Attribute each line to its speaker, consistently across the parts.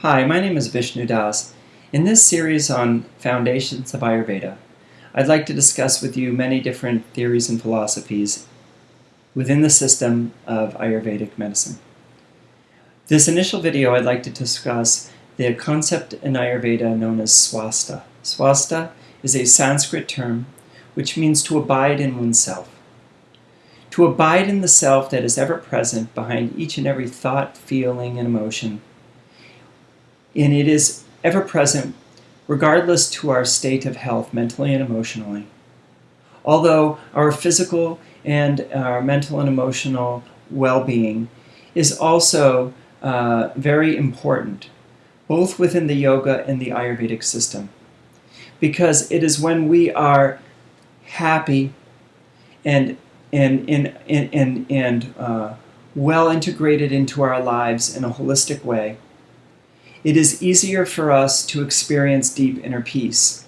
Speaker 1: Hi, my name is Vishnu. In this series on Foundations of Ayurveda, I'd like to discuss with you many different theories and philosophies within the system of Ayurvedic medicine. This initial video, I'd like to discuss the concept in Ayurveda known as Swastha. Swastha is a Sanskrit term which means to abide in oneself. To abide in the self that is ever present behind each and every thought, feeling, and emotion. And it is ever present regardless to our state of health, mentally and emotionally. Although our physical and our mental and emotional well-being is also very important, both within the yoga and the Ayurvedic system. Because it is when we are happy and well integrated into our lives in a holistic way, it is easier for us to experience deep inner peace.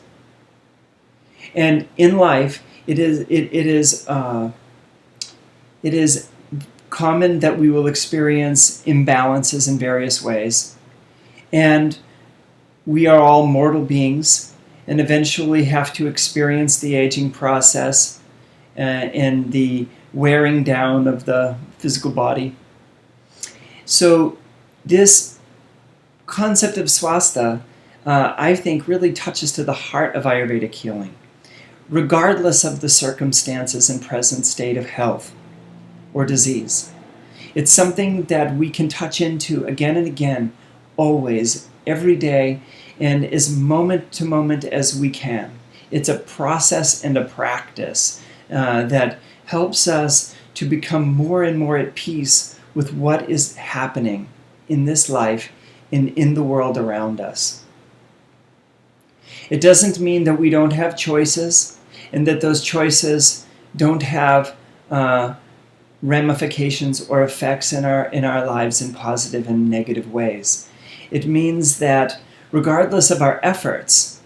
Speaker 1: And in life, it is common that we will experience imbalances in various ways. And we are all mortal beings and eventually have to experience the aging process and the wearing down of the physical body. So this concept of Swastha, I think, really touches to the heart of Ayurvedic healing, regardless of the circumstances and present state of health or disease. It's something that we can touch into again and again, always, every day, and as moment to moment as we can. It's a process and a practice that helps us to become more and more at peace with what is happening in this life and in the world around us. It doesn't mean that we don't have choices and that those choices don't have ramifications or effects in our lives in positive and negative ways. It means that regardless of our efforts,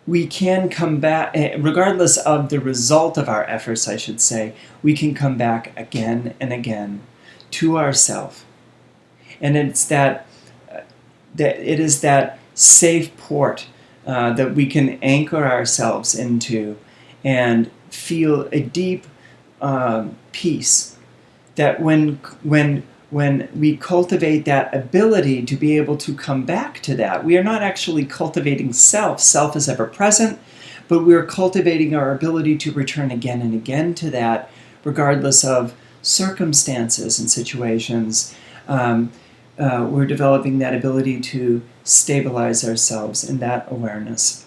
Speaker 1: we can come back, regardless of the result of our efforts, I should say, we can come back again and again to ourself. And it's that it is that safe port that we can anchor ourselves into and feel a deep peace. That when we cultivate that ability to be able to come back to that, we are not actually cultivating self. Self is ever present, but we are cultivating our ability to return again and again to that, regardless of circumstances and situations. We're developing that ability to stabilize ourselves in that awareness.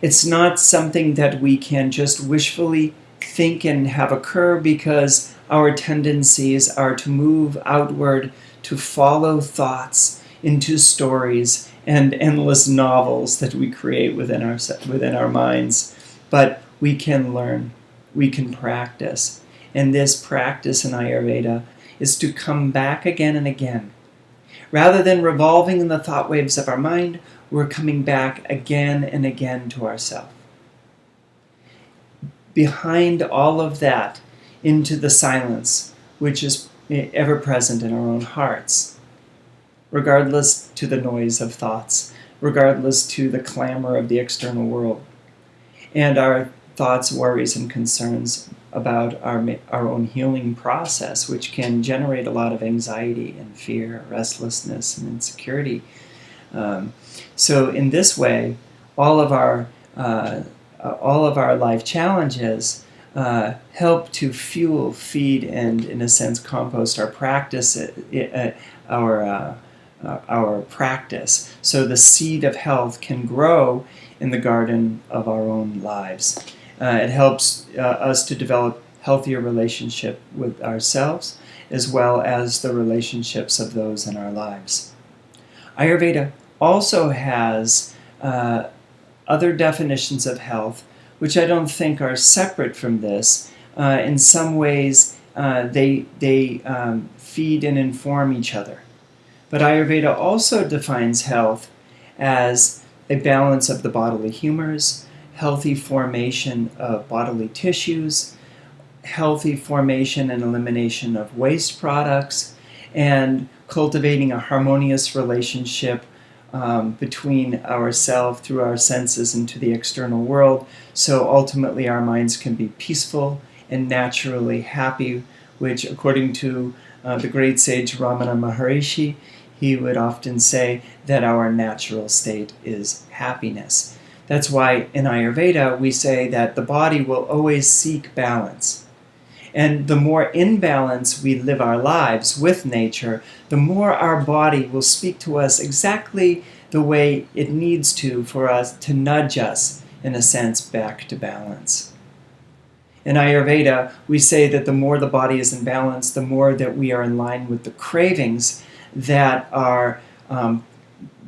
Speaker 1: It's not something that we can just wishfully think and have occur because our tendencies are to move outward, to follow thoughts into stories and endless novels that we create within our minds. But we can learn, we can practice. And this practice in Ayurveda is to come back again and again. Rather than revolving in the thought waves of our mind, we're coming back again and again to ourself. Behind all of that, into the silence, which is ever present in our own hearts, regardless to the noise of thoughts, regardless to the clamor of the external world, and our thoughts, worries, and concerns about our own healing process, which can generate a lot of anxiety and fear, restlessness, and insecurity. So in this way, all of our life challenges help to fuel, feed, and in a sense compost our practice, our practice, so the seed of health can grow in the garden of our own lives. It helps us to develop healthier relationship with ourselves as well as the relationships of those in our lives. Ayurveda also has other definitions of health which I don't think are separate from this. In some ways they feed and inform each other. But Ayurveda also defines health as a balance of the bodily humors, healthy formation of bodily tissues, healthy formation and elimination of waste products, and cultivating a harmonious relationship between ourselves through our senses into the external world, so ultimately our minds can be peaceful and naturally happy, which according to the great sage Ramana Maharishi, he would often say that our natural state is happiness. That's why in Ayurveda we say that the body will always seek balance. And the more in balance we live our lives with nature, the more our body will speak to us exactly the way it needs to for us to nudge us, in a sense, back to balance. In Ayurveda, we say that the more the body is in balance, the more that we are in line with the cravings that are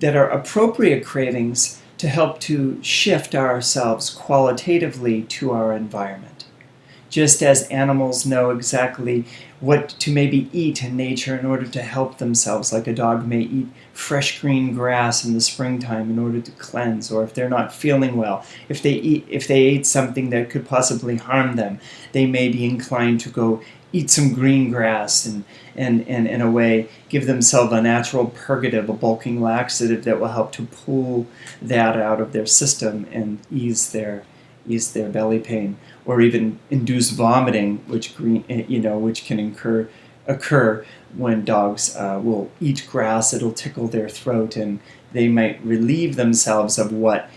Speaker 1: appropriate cravings to help to shift ourselves qualitatively to our environment. Just as animals know exactly what to maybe eat in nature in order to help themselves, like a dog may eat fresh green grass in the springtime in order to cleanse, or if they're not feeling well, if they ate something that could possibly harm them, they may be inclined to go eat some green grass and in a way give themselves a natural purgative, a bulking laxative that will help to pull that out of their system and ease their belly pain, or even induce vomiting, which can occur when dogs will eat grass. It'll tickle their throat, and they might relieve themselves of what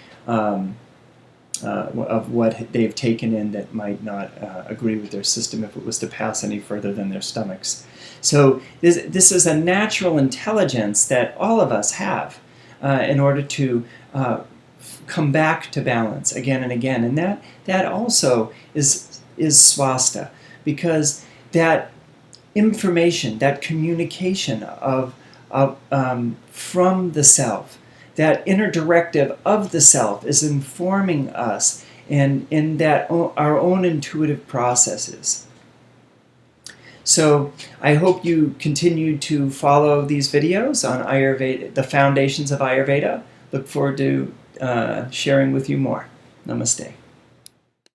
Speaker 1: they've taken in that might not agree with their system if it was to pass any further than their stomachs. So this is a natural intelligence that all of us have in order to come back to balance again and again, and that also is swastha, because that information, that communication from the self, that inner directive of the self is informing us in that our own intuitive processes. So I hope you continue to follow these videos on Ayurveda, the foundations of Ayurveda. Look forward to sharing with you more. Namaste.